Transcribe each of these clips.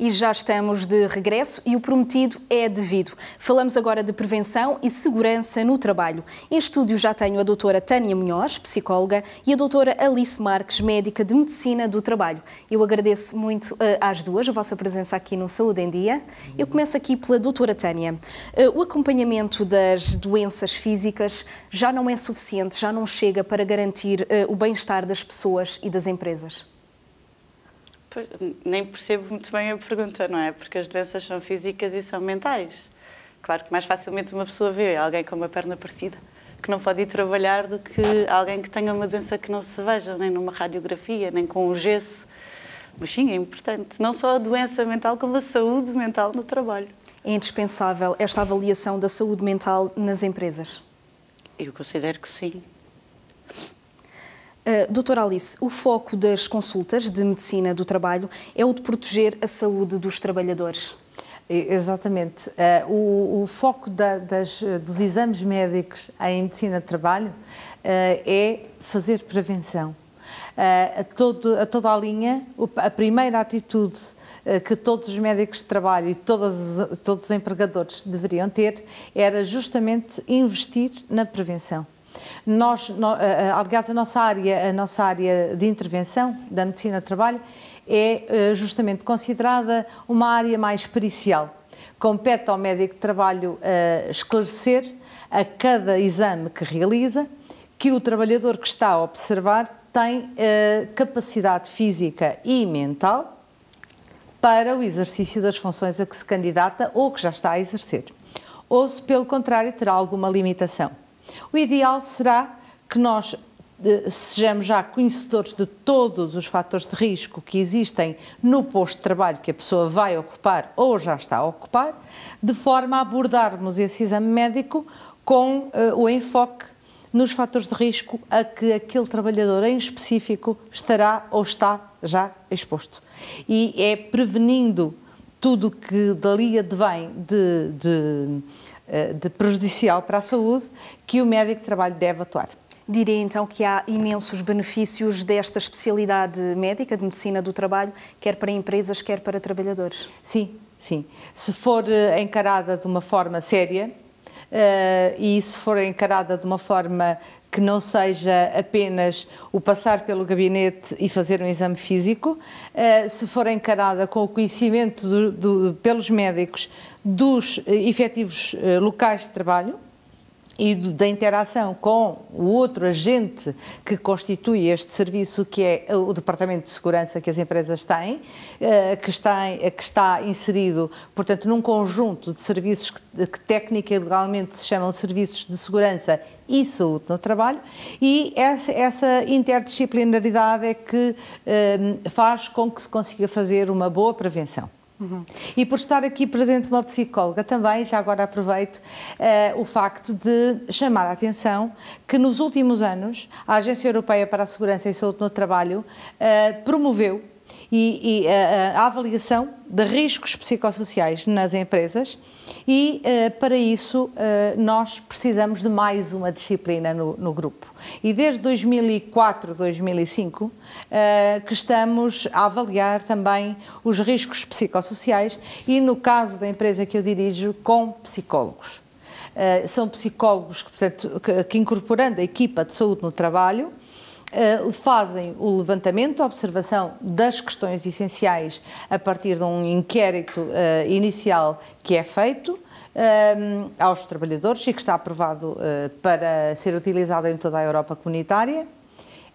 E já estamos de regresso e o prometido é devido. Falamos agora de prevenção e segurança no trabalho. Em estúdio já tenho a doutora Tânia Munhoz, psicóloga, e a doutora Alice Marques, médica de Medicina do Trabalho. Eu agradeço muito às duas a vossa presença aqui no Saúde em Dia. Eu começo aqui pela doutora Tânia. O acompanhamento das doenças físicas já não é suficiente, já não chega para garantir o bem-estar das pessoas e das empresas? Nem percebo muito bem a pergunta, não é? Porque as doenças são físicas e são mentais. Claro que mais facilmente uma pessoa vê alguém com uma perna partida que não pode ir trabalhar do que alguém que tenha uma doença que não se veja, nem numa radiografia, nem com um gesso. Mas sim, é importante. Não só a doença mental, como a saúde mental no trabalho. É indispensável esta avaliação da saúde mental nas empresas? Eu considero que sim. Doutora Alice, o foco das consultas de medicina do trabalho é o de proteger a saúde dos trabalhadores? Exatamente. O foco dos exames médicos em medicina do trabalho é fazer prevenção. A toda a linha, a primeira atitude que todos os médicos de trabalho e todos os empregadores deveriam ter era justamente investir na prevenção. Aliás, a nossa área de intervenção da medicina do trabalho é justamente considerada uma área mais pericial. Compete ao médico de trabalho esclarecer a cada exame que realiza que o trabalhador que está a observar tem capacidade física e mental para o exercício das funções a que se candidata ou que já está a exercer. Ou se, pelo contrário, terá alguma limitação. O ideal será que nós sejamos já conhecedores de todos os fatores de risco que existem no posto de trabalho que a pessoa vai ocupar ou já está a ocupar, de forma a abordarmos esse exame médico com o enfoque nos fatores de risco a que aquele trabalhador em específico estará ou está já exposto. E é prevenindo tudo o que dali advém de prejudicial para a saúde que o médico de trabalho deve atuar. Diria então que há imensos benefícios desta especialidade médica de medicina do trabalho, quer para empresas, quer para trabalhadores. Sim, sim. Se for encarada de uma forma séria e se for encarada de uma forma que não seja apenas o passar pelo gabinete e fazer um exame físico, se for encarada com o conhecimento pelos médicos dos efetivos locais de trabalho e da interação com o outro agente que constitui este serviço, que é o Departamento de Segurança que as empresas têm, que está inserido, portanto, num conjunto de serviços que técnica e legalmente se chamam serviços de segurança e saúde no trabalho, e essa interdisciplinaridade é que faz com que se consiga fazer uma boa prevenção. Uhum. E por estar aqui presente uma psicóloga também, já agora aproveito o facto de chamar a atenção que nos últimos anos a Agência Europeia para a Segurança e Saúde no Trabalho promoveu a avaliação de riscos psicossociais nas empresas e para isso nós precisamos de mais uma disciplina no grupo. E desde 2004, 2005 que estamos a avaliar também os riscos psicossociais e no caso da empresa que eu dirijo com psicólogos. São psicólogos que incorporando a equipa de saúde no trabalho fazem o levantamento, a observação das questões essenciais a partir de um inquérito inicial que é feito aos trabalhadores e que está aprovado para ser utilizado em toda a Europa comunitária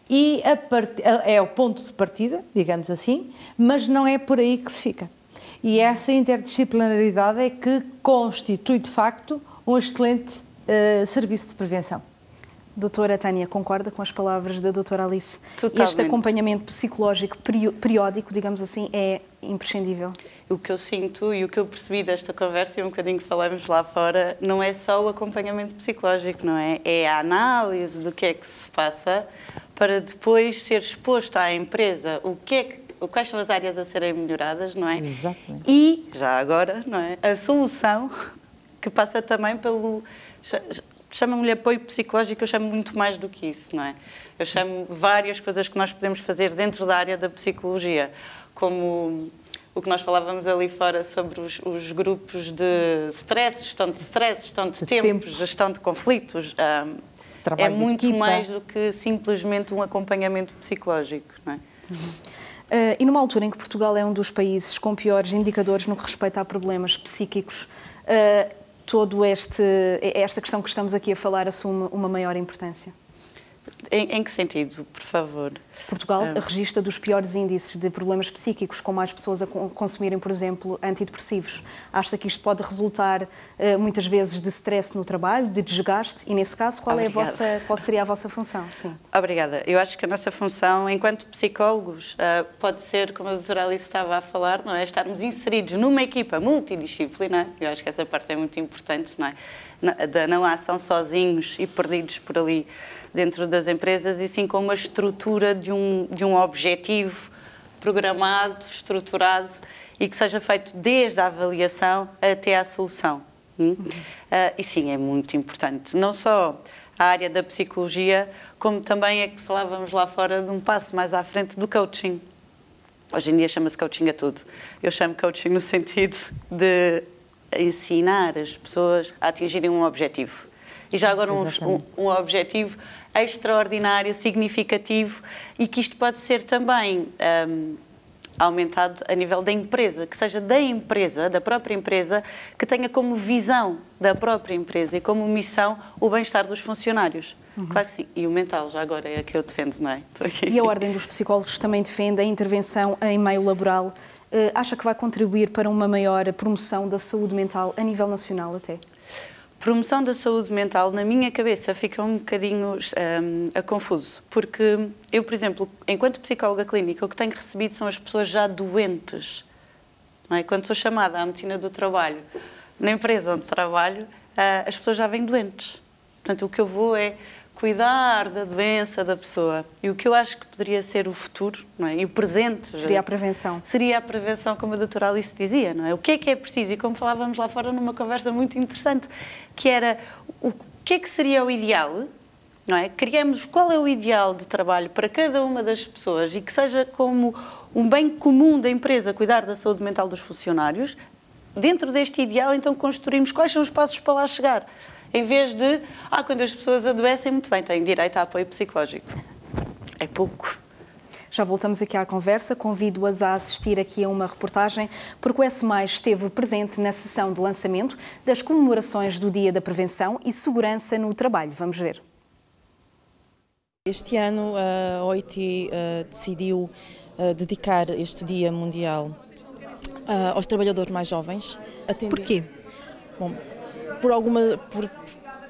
e é o ponto de partida, digamos assim, mas não é por aí que se fica. E essa interdisciplinaridade é que constitui de facto um excelente serviço de prevenção. Doutora Tânia, concorda com as palavras da doutora Alice? Totalmente. Este acompanhamento psicológico periódico, digamos assim, é imprescindível? O que eu sinto e o que eu percebi desta conversa e um bocadinho que falamos lá fora, não é só o acompanhamento psicológico, não é? É a análise do que é que se passa para depois ser exposto à empresa quais são as áreas a serem melhoradas, não é? Exatamente. E, já agora, não é? A solução que passa também pelo... Chama-me apoio psicológico, eu chamo muito mais do que isso, não é? Eu chamo várias coisas que nós podemos fazer dentro da área da psicologia, como o que nós falávamos ali fora sobre os grupos de stress, gestão de tempo, gestão de conflitos, é muito mais do que simplesmente um acompanhamento psicológico, não é? E numa altura em que Portugal é um dos países com piores indicadores no que respeita a problemas psíquicos, esta questão que estamos aqui a falar assume uma maior importância? Em que sentido, por favor? Portugal registra dos piores índices de problemas psíquicos, com mais pessoas a consumirem, por exemplo, antidepressivos. Acha que isto pode resultar, muitas vezes, de stress no trabalho, de desgaste? E, nesse caso, qual seria a vossa função? Sim. Obrigada. Eu acho que a nossa função, enquanto psicólogos, pode ser, como a doutora Alice estava a falar, não é? Estarmos inseridos numa equipa multidisciplinar. Eu acho que essa parte é muito importante, não é? Da não ação sozinhos e perdidos por ali dentro das empresas, e sim com uma estrutura de um objetivo programado, estruturado, e que seja feito desde a avaliação até à solução. E sim, é muito importante. Não só a área da psicologia, como também é que falávamos lá fora de um passo mais à frente do coaching. Hoje em dia chama-se coaching a tudo. Eu chamo coaching no sentido de ensinar as pessoas a atingirem um objetivo. E já agora um objetivo extraordinário, significativo, e que isto pode ser também aumentado a nível da empresa, que seja da própria empresa, que tenha como visão da própria empresa e como missão o bem-estar dos funcionários. Claro que sim. E o mental, já agora, é a que eu defendo, não é? E a Ordem dos Psicólogos também defende a intervenção em meio laboral. Acha que vai contribuir para uma maior promoção da saúde mental a nível nacional até? Promoção da saúde mental, na minha cabeça, fica um bocadinho confuso, porque eu, por exemplo, enquanto psicóloga clínica, o que tenho recebido são as pessoas já doentes. Não é? Quando sou chamada à medicina do trabalho, na empresa onde trabalho, as pessoas já vêm doentes. Portanto, o que eu vou é cuidar da doença da pessoa. E o que eu acho que poderia ser o futuro, não é? E o presente... Seria a prevenção. Seria a prevenção, como a doutora Alice dizia, não é? O que é preciso? E como falávamos lá fora numa conversa muito interessante, que era o que é que seria o ideal, não é? Criamos qual é o ideal de trabalho para cada uma das pessoas e que seja como um bem comum da empresa cuidar da saúde mental dos funcionários. Dentro deste ideal, então, construímos quais são os passos para lá chegar. Em vez de, quando as pessoas adoecem, muito bem, têm direito a apoio psicológico. É pouco. Já voltamos aqui à conversa. Convido-as a assistir aqui a uma reportagem, porque o S+, esteve presente na sessão de lançamento das comemorações do Dia da Prevenção e Segurança no Trabalho. Vamos ver. Este ano a OIT decidiu dedicar este Dia Mundial aos trabalhadores mais jovens. Porquê? Bom,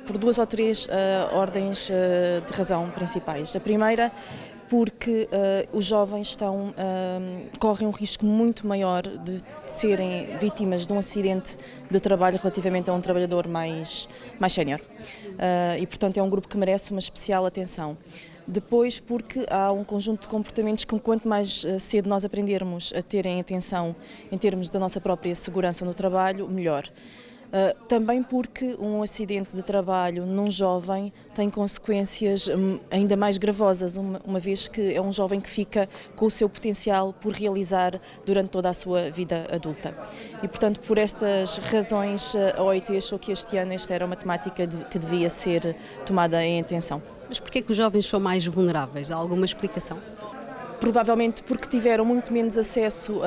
por duas ou três ordens de razão principais. A primeira, porque os jovens correm um risco muito maior de serem vítimas de um acidente de trabalho relativamente a um trabalhador mais sénior. E, portanto, é um grupo que merece uma especial atenção. Depois, porque há um conjunto de comportamentos que, quanto mais cedo nós aprendermos a terem atenção em termos da nossa própria segurança no trabalho, melhor. Também porque um acidente de trabalho num jovem tem consequências ainda mais gravosas, uma vez que é um jovem que fica com o seu potencial por realizar durante toda a sua vida adulta. E, portanto, por estas razões, a OIT achou que este ano esta era uma temática que devia ser tomada em atenção. Mas porquê que os jovens são mais vulneráveis? Há alguma explicação? Provavelmente porque tiveram muito menos acesso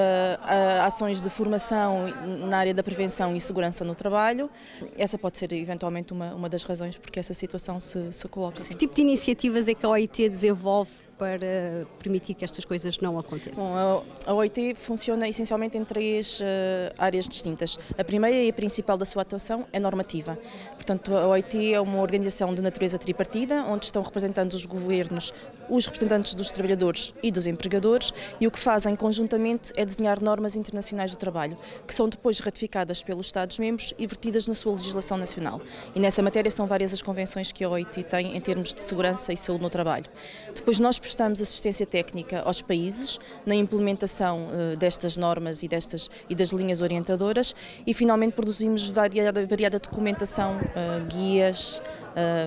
a ações de formação na área da prevenção e segurança no trabalho. Essa pode ser eventualmente uma das razões porque essa situação se coloca. Sim. Que tipo de iniciativas é que a OIT desenvolve para permitir que estas coisas não aconteçam? Bom, a OIT funciona essencialmente em três áreas distintas. A primeira e a principal da sua atuação é normativa. Portanto, a OIT é uma organização de natureza tripartida, onde estão representantes os governos, os representantes dos trabalhadores e dos empregadores, e o que fazem conjuntamente é desenhar normas internacionais do trabalho, que são depois ratificadas pelos Estados-membros e vertidas na sua legislação nacional. E nessa matéria são várias as convenções que a OIT tem em termos de segurança e saúde no trabalho. Depois nós prestamos assistência técnica aos países na implementação destas normas e das linhas orientadoras e finalmente produzimos variada documentação, guias,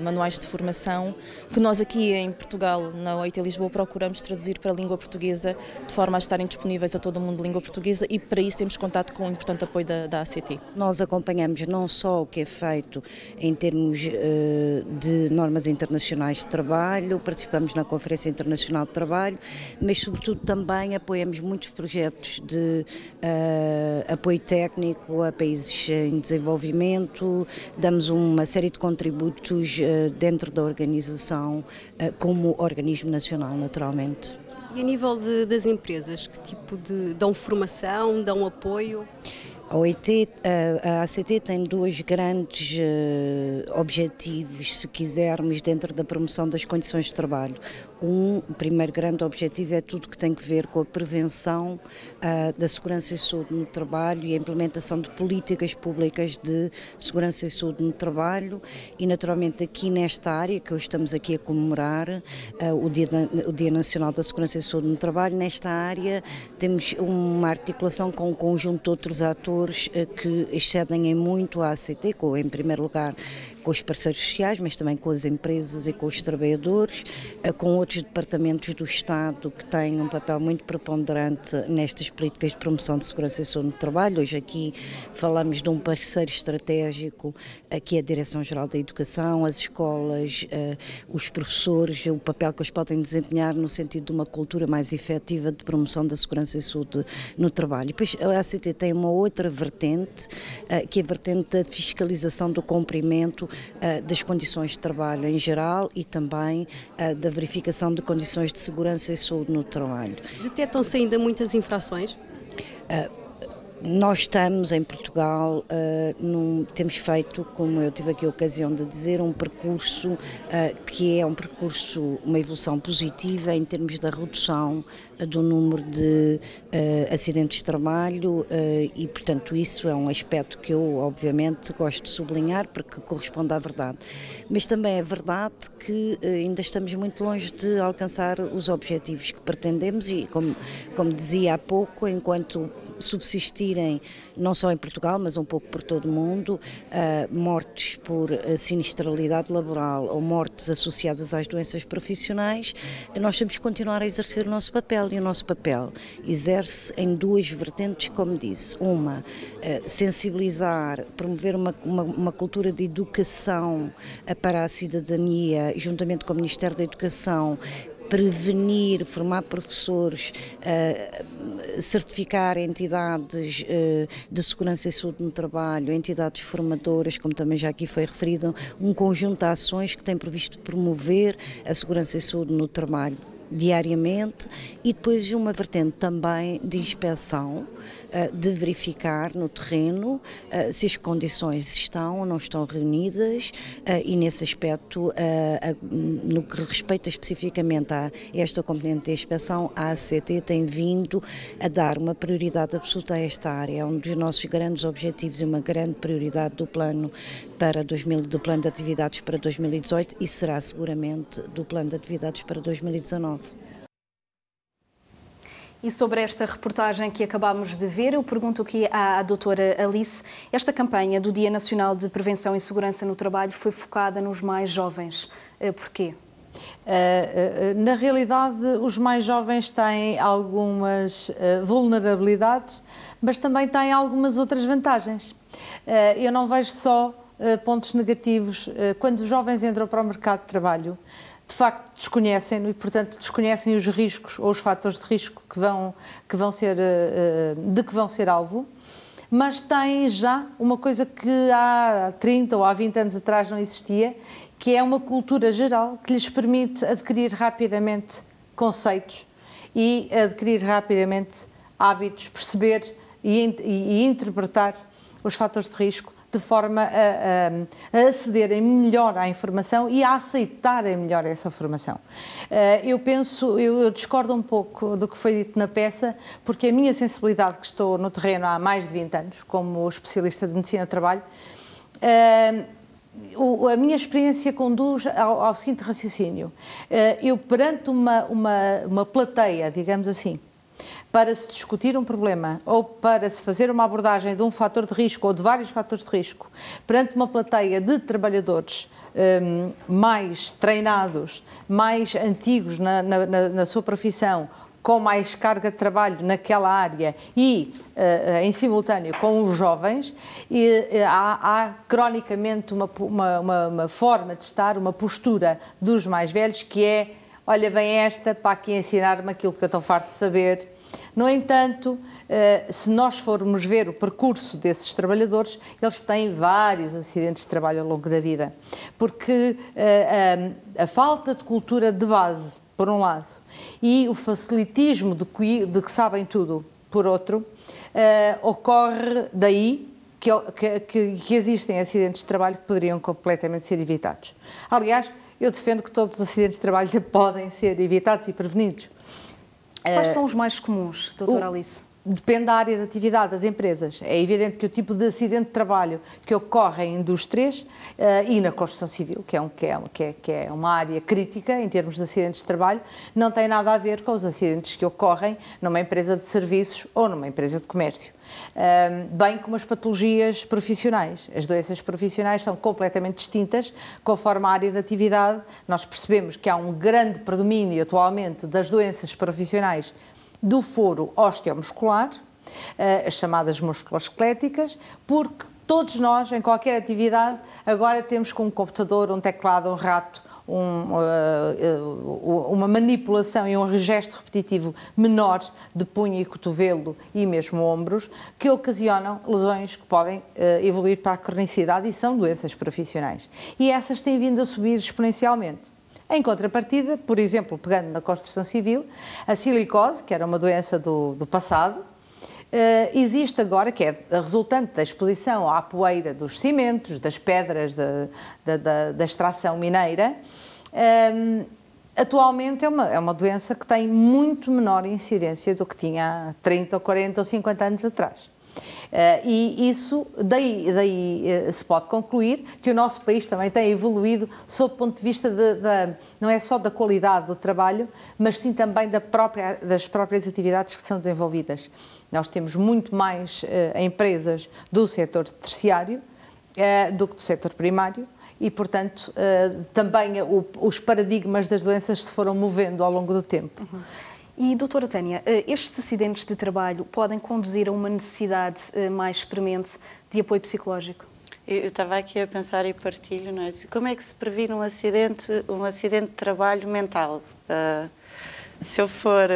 manuais de formação, que nós aqui em Portugal, na OIT Lisboa, procuramos traduzir para a língua portuguesa de forma a estarem disponíveis a todo o mundo de língua portuguesa e para isso temos contato com o importante apoio da ACT. Nós acompanhamos não só o que é feito em termos de normas internacionais de trabalho, participamos na Conferência Internacional de Trabalho, mas sobretudo também apoiamos muitos projetos de apoio técnico a países em desenvolvimento, damos uma série de contributos dentro da organização como organismo nacional, naturalmente. E a nível das empresas, que tipo de dão formação, dão apoio? A ACT tem dois grandes objetivos, se quisermos, dentro da promoção das condições de trabalho. O primeiro grande objetivo é tudo que tem que ver com a prevenção da segurança e saúde no trabalho e a implementação de políticas públicas de segurança e saúde no trabalho e, naturalmente, aqui nesta área que hoje estamos aqui a comemorar, o Dia Nacional da Segurança e Saúde no Trabalho, nesta área temos uma articulação com um conjunto de outros atores que excedem em muito a ACT, em primeiro lugar com os parceiros sociais, mas também com as empresas e com os trabalhadores, com outros departamentos do Estado que têm um papel muito preponderante nestas políticas de promoção de segurança e saúde no trabalho. Hoje aqui falamos de um parceiro estratégico, que é a Direção-Geral da Educação, as escolas, os professores, o papel que eles podem desempenhar no sentido de uma cultura mais efetiva de promoção da segurança e saúde no trabalho. E depois a ACT tem uma outra vertente, que é a vertente da fiscalização do cumprimento das condições de trabalho em geral e também da verificação de condições de segurança e saúde no trabalho. Detectam-se ainda muitas infrações? Nós estamos em Portugal, temos feito, como eu tive aqui a ocasião de dizer, um percurso que é um percurso, uma evolução positiva em termos da redução do número de acidentes de trabalho e, portanto, isso é um aspecto que eu, obviamente, gosto de sublinhar porque corresponde à verdade. Mas também é verdade que ainda estamos muito longe de alcançar os objetivos que pretendemos e, como dizia há pouco, enquanto subsistirem, não só em Portugal, mas um pouco por todo o mundo, mortes por sinistralidade laboral ou mortes associadas às doenças profissionais, nós temos que continuar a exercer o nosso papel. E o nosso papel exerce em duas vertentes, como disse. Uma, sensibilizar, promover uma cultura de educação para a cidadania, juntamente com o Ministério da Educação, prevenir, formar professores, certificar entidades de segurança e saúde no trabalho, entidades formadoras, como também já aqui foi referido, um conjunto de ações que tem previsto promover a segurança e saúde no trabalho diariamente e depois uma vertente também de inspeção, de verificar no terreno se as condições estão ou não estão reunidas e nesse aspecto, no que respeita especificamente a esta componente de inspeção, a ACT tem vindo a dar uma prioridade absoluta a esta área. É um dos nossos grandes objetivos e uma grande prioridade do plano do plano de atividades para 2018 e será seguramente do plano de atividades para 2019. E sobre esta reportagem que acabámos de ver, eu pergunto aqui à doutora Alice, esta campanha do Dia Nacional de Prevenção e Segurança no Trabalho foi focada nos mais jovens. Porquê? Na realidade, os mais jovens têm algumas vulnerabilidades, mas também têm algumas outras vantagens. Eu não vejo só pontos negativos. Quando os jovens entram para o mercado de trabalho, de facto desconhecem-no e, portanto, desconhecem os riscos ou os fatores de risco de que vão ser alvo, mas têm já uma coisa que há 30 ou há 20 anos atrás não existia, que é uma cultura geral que lhes permite adquirir rapidamente conceitos e adquirir rapidamente hábitos, perceber e interpretar os fatores de risco de forma a acederem melhor à informação e a aceitarem melhor essa formação. Eu discordo um pouco do que foi dito na peça, porque a minha sensibilidade, que estou no terreno há mais de 20 anos, como especialista de medicina do trabalho, A minha experiência conduz ao seguinte raciocínio. Eu, perante uma plateia, digamos assim, para se discutir um problema ou para se fazer uma abordagem de um fator de risco ou de vários fatores de risco, perante uma plateia de trabalhadores mais treinados, mais antigos na sua profissão, com mais carga de trabalho naquela área e, em simultâneo, com os jovens, há cronicamente uma forma de estar, uma postura dos mais velhos que é: olha, vem esta para aqui ensinar-me aquilo que eu estou farto de saber. No entanto, se nós formos ver o percurso desses trabalhadores, eles têm vários acidentes de trabalho ao longo da vida, porque a falta de cultura de base, por um lado, e o facilitismo de que sabem tudo, por outro, ocorre daí que existem acidentes de trabalho que poderiam completamente ser evitados. Aliás, eu defendo que todos os acidentes de trabalho podem ser evitados e prevenidos. Quais são os mais comuns, doutora Alice? Depende da área de atividade das empresas. É evidente que o tipo de acidente de trabalho que ocorre em indústrias e na construção civil, que é uma área crítica em termos de acidentes de trabalho, não tem nada a ver com os acidentes que ocorrem numa empresa de serviços ou numa empresa de comércio. Bem como as patologias profissionais. As doenças profissionais são completamente distintas conforme a área de atividade. Nós percebemos que há um grande predomínio atualmente das doenças profissionais do foro osteomuscular, as chamadas musculoesqueléticas, porque todos nós, em qualquer atividade, agora temos com um computador, um teclado, um rato, uma manipulação e um gesto repetitivo menor de punho e cotovelo e mesmo ombros, que ocasionam lesões que podem evoluir para a cronicidade e são doenças profissionais. E essas têm vindo a subir exponencialmente. Em contrapartida, por exemplo, pegando na construção civil, a silicose, que era uma doença do passado, existe agora, que é resultante da exposição à poeira dos cimentos, das pedras, da extração mineira. Atualmente é uma doença que tem muito menor incidência do que tinha há 30, ou 40 ou 50 anos atrás. E isso, daí se pode concluir que o nosso país também tem evoluído sob o ponto de vista não é só da qualidade do trabalho, mas sim também das próprias atividades que são desenvolvidas. Nós temos muito mais empresas do setor terciário do que do setor primário e, portanto, também os paradigmas das doenças se foram movendo ao longo do tempo. Uhum. E, doutora Tânia, estes acidentes de trabalho podem conduzir a uma necessidade mais premente de apoio psicológico? Eu estava aqui a pensar e partilho, não é? Como é que se previne um acidente de trabalho mental? Se eu for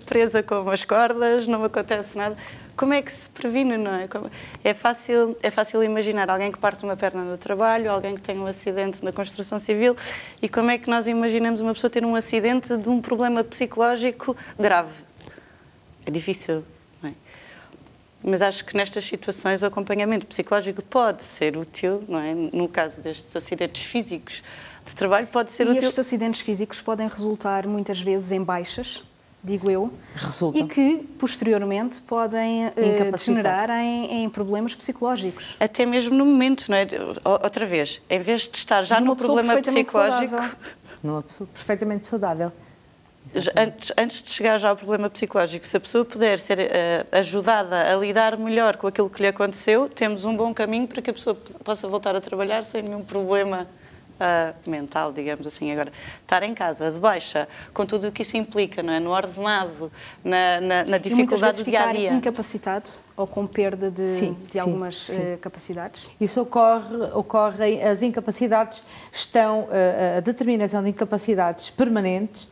presa com umas cordas, não me acontece nada. Como é que se previne, não é? É fácil imaginar alguém que parte uma perna no trabalho, alguém que tem um acidente na construção civil, e como é que nós imaginamos uma pessoa ter um acidente de um problema psicológico grave? É difícil, não é? Mas acho que nestas situações o acompanhamento psicológico pode ser útil, não é? No caso destes acidentes físicos de trabalho pode ser útil. E estes acidentes físicos podem resultar muitas vezes em baixas, digo eu, e que posteriormente podem degenerar em problemas psicológicos. Até mesmo no momento, não é? Outra vez, em vez de estar já no problema psicológico... Numa pessoa perfeitamente saudável. Antes de chegar já ao problema psicológico, se a pessoa puder ser ajudada a lidar melhor com aquilo que lhe aconteceu, temos um bom caminho para que a pessoa possa voltar a trabalhar sem nenhum problema mental, digamos assim. Agora, estar em casa de baixa, com tudo o que isso implica, não é? No ordenado, na dificuldade do dia-a-dia. Ficar incapacitado ou com perda de algumas capacidades? Isso ocorre, as incapacidades estão, a determinação de incapacidades permanentes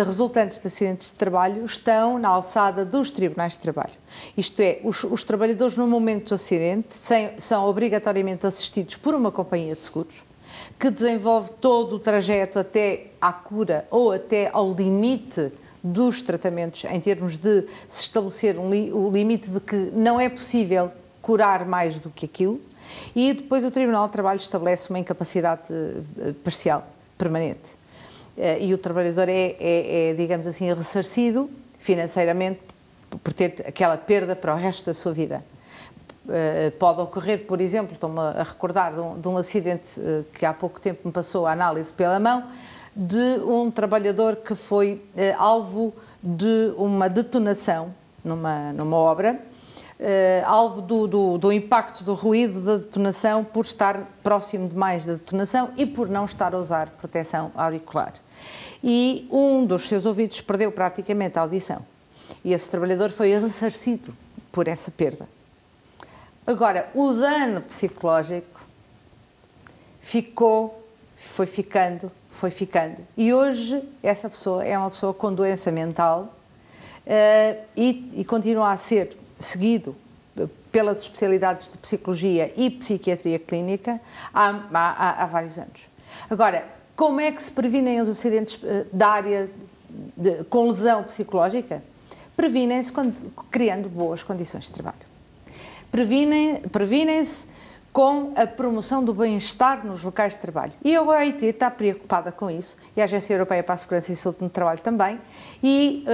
resultantes de acidentes de trabalho estão na alçada dos tribunais de trabalho. Isto é, os trabalhadores no momento do acidente são obrigatoriamente assistidos por uma companhia de seguros, que desenvolve todo o trajeto até à cura ou até ao limite dos tratamentos, em termos de se estabelecer o limite de que não é possível curar mais do que aquilo, e depois o Tribunal de Trabalho estabelece uma incapacidade parcial, permanente. E o trabalhador digamos assim, ressarcido financeiramente por ter aquela perda para o resto da sua vida. Pode ocorrer, por exemplo, estou-me a recordar de um acidente que há pouco tempo me passou a análise pela mão, de um trabalhador que foi alvo de uma detonação numa obra, alvo do impacto do ruído da detonação por estar próximo demais da detonação e por não estar a usar proteção auricular. E um dos seus ouvidos perdeu praticamente a audição. E esse trabalhador foi ressarcido por essa perda. Agora, o dano psicológico foi ficando. E hoje essa pessoa é uma pessoa com doença mental e continua a ser seguido pelas especialidades de psicologia e psiquiatria clínica há vários anos. Agora, como é que se previnem os acidentes da área com lesão psicológica? Previnem-se criando boas condições de trabalho. Previnem-se com a promoção do bem-estar nos locais de trabalho. E a OIT está preocupada com isso, e a Agência Europeia para a Segurança e Saúde no Trabalho também, e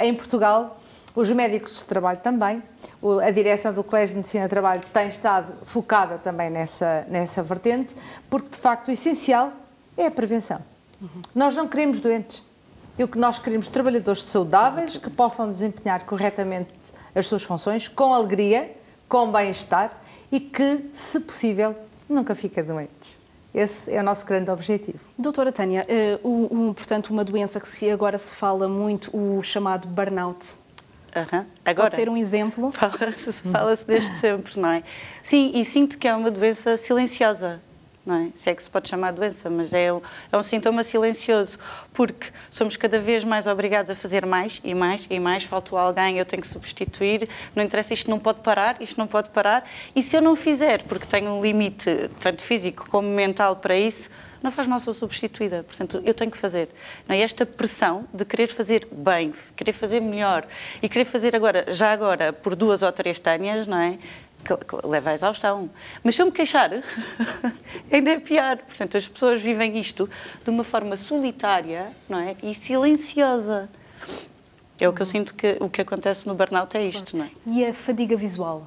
em Portugal os médicos de trabalho também, a direção do Colégio de Medicina de Trabalho tem estado focada também nessa vertente, porque de facto o essencial é a prevenção. Nós não queremos doentes, e o que nós queremos trabalhadores saudáveis que possam desempenhar corretamente as suas funções, com alegria, com bem-estar, e que, se possível, nunca fiquem doentes. Esse é o nosso grande objetivo. Doutora Tânia, portanto, uma doença que agora se fala muito, o chamado burnout. Agora, pode ser um exemplo? Fala-se desde sempre, não é? Sim, e sinto que é uma doença silenciosa, não é? Se é que se pode chamar doença, mas é um sintoma silencioso, porque somos cada vez mais obrigados a fazer mais e mais e mais, faltou alguém, eu tenho que substituir, não interessa, isto não pode parar, e se eu não fizer, porque tenho um limite, tanto físico como mental para isso, não faz mal, sou substituída, portanto, eu tenho que fazer. Não é? Esta pressão de querer fazer bem, querer fazer melhor e querer fazer já agora, por 2 ou 3 Tânias, não é? Que leva à exaustão. Mas se eu me queixar, ainda é pior. Portanto, as pessoas vivem isto de uma forma solitária, não é? E silenciosa. É o que eu sinto que o que acontece no burnout é isto, não é? E a fadiga visual?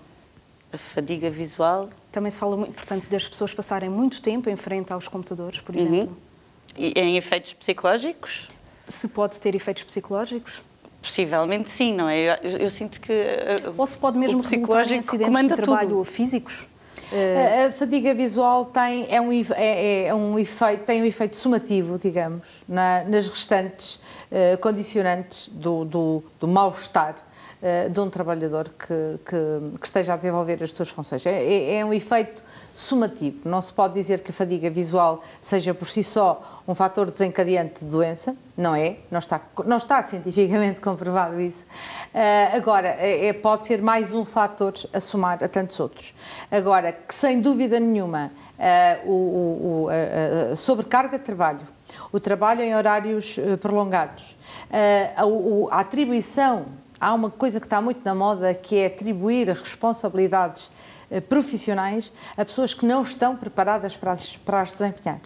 A fadiga visual... Também se fala muito, portanto, das pessoas passarem muito tempo em frente aos computadores, por exemplo. E em efeitos psicológicos? Se pode ter efeitos psicológicos? Possivelmente sim, não é? Eu sinto que... Ou se pode mesmo resultar em acidentes de trabalho físicos? A fadiga visual tem um efeito somativo, digamos, nas restantes condicionantes do mal-estar de um trabalhador que esteja a desenvolver as suas funções. É um efeito somativo. Não se pode dizer que a fadiga visual seja por si só um fator desencadeante de doença, não é? Não está cientificamente comprovado isso. Agora, pode ser mais um fator a somar a tantos outros. Agora, que sem dúvida nenhuma, a sobrecarga de trabalho, o trabalho em horários prolongados, a atribuição, há uma coisa que está muito na moda, que é atribuir responsabilidades profissionais a pessoas que não estão preparadas para as desempenhar.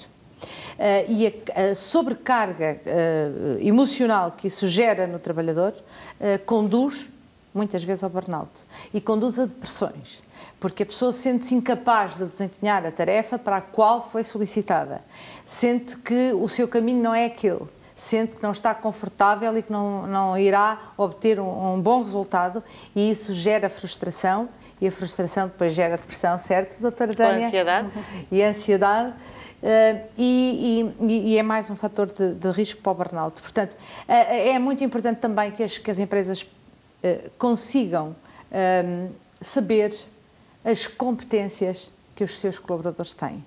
E a sobrecarga emocional que isso gera no trabalhador conduz muitas vezes ao burnout e conduz a depressões, porque a pessoa sente-se incapaz de desempenhar a tarefa para a qual foi solicitada, sente que o seu caminho não é aquele, sente que não está confortável e que não irá obter um bom resultado, e isso gera frustração, e a frustração depois gera depressão, certo, doutora Tânia? E ansiedade. E ansiedade. E é mais um fator de risco para o burnout. Portanto, é muito importante também que as empresas consigam saber as competências que os seus colaboradores têm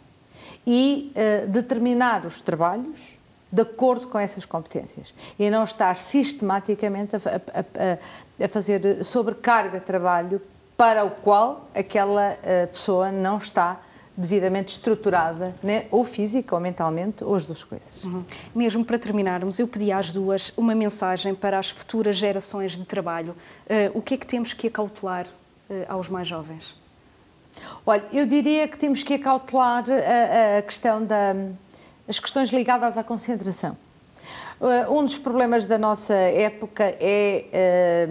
e determinar os trabalhos de acordo com essas competências e não estar sistematicamente a fazer sobrecarga de trabalho para o qual aquela pessoa não está devidamente estruturada, né? Ou física ou mentalmente, ou as duas coisas. Mesmo para terminarmos, eu pedi às duas uma mensagem para as futuras gerações de trabalho. O que é que temos que acautelar aos mais jovens? Olha, eu diria que temos que acautelar as questões ligadas à concentração. Um dos problemas da nossa época é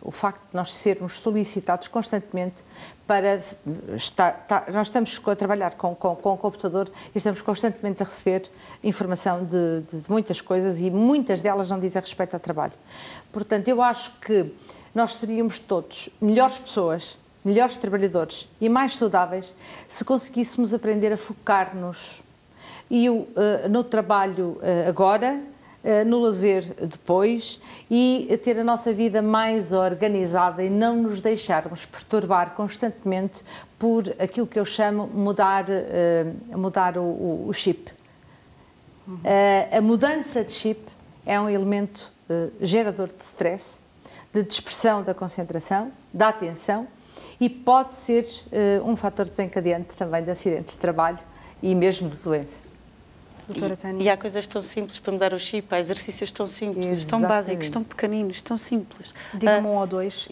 o facto de nós sermos solicitados constantemente para nós estamos a trabalhar com o computador e estamos constantemente a receber informação de muitas coisas e muitas delas não dizem respeito ao trabalho. Portanto, eu acho que nós seríamos todos melhores pessoas, melhores trabalhadores e mais saudáveis se conseguíssemos aprender a focar-nos no trabalho agora, no lazer depois e ter a nossa vida mais organizada e não nos deixarmos perturbar constantemente por aquilo que eu chamo mudar o chip. A mudança de chip é um elemento gerador de stress, de dispersão da concentração, da atenção e pode ser um fator desencadeante também de acidentes de trabalho e mesmo de doença. E há coisas tão simples para mudar o chip, há exercícios tão simples, tão básicos, tão pequeninos, tão simples. Diga-me um ou dois.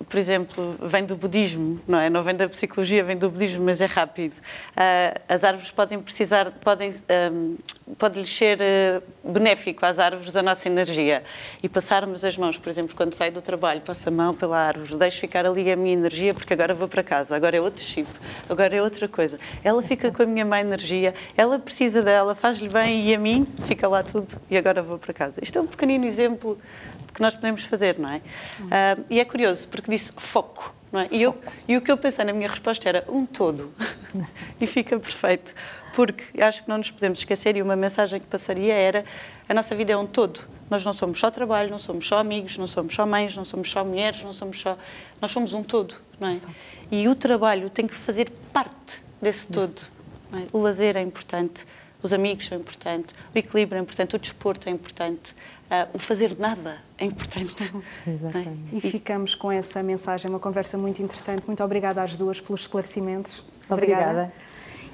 Por exemplo, vem do budismo, não é? Não vem da psicologia, vem do budismo, mas é rápido. As árvores pode-lhes ser benéfico às árvores a nossa energia. E passarmos as mãos, por exemplo, quando saio do trabalho, passo a mão pela árvore, deixo ficar ali a minha energia porque agora vou para casa, agora é outro chip, agora é outra coisa. Ela fica com a minha má energia, ela precisa dela, faz-lhe bem e a mim fica lá tudo e agora vou para casa. Isto é um pequenino exemplo que nós podemos fazer, não é? E é curioso porque disse foco, não é? E o que eu pensei na minha resposta era um todo e fica perfeito, porque acho que não nos podemos esquecer e uma mensagem que passaria era a nossa vida é um todo. Nós não somos só trabalho, não somos só amigos, não somos só mães, não somos só mulheres, nós somos um todo, não é? E o trabalho tem que fazer parte desse todo, não é? O lazer é importante, os amigos são importantes, o equilíbrio é importante, o desporto é importante, o fazer nada é importante. Exatamente. E ficamos com essa mensagem, uma conversa muito interessante. Muito obrigada às duas pelos esclarecimentos. Obrigada.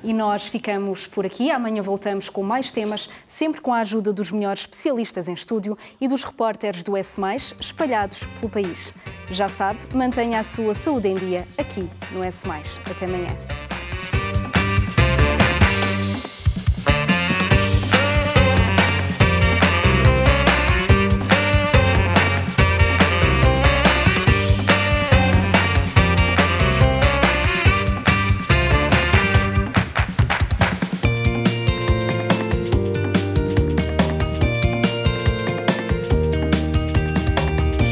E nós ficamos por aqui. Amanhã voltamos com mais temas, sempre com a ajuda dos melhores especialistas em estúdio e dos repórteres do S+, espalhados pelo país. Já sabe, mantenha a sua saúde em dia aqui no S+. Até amanhã.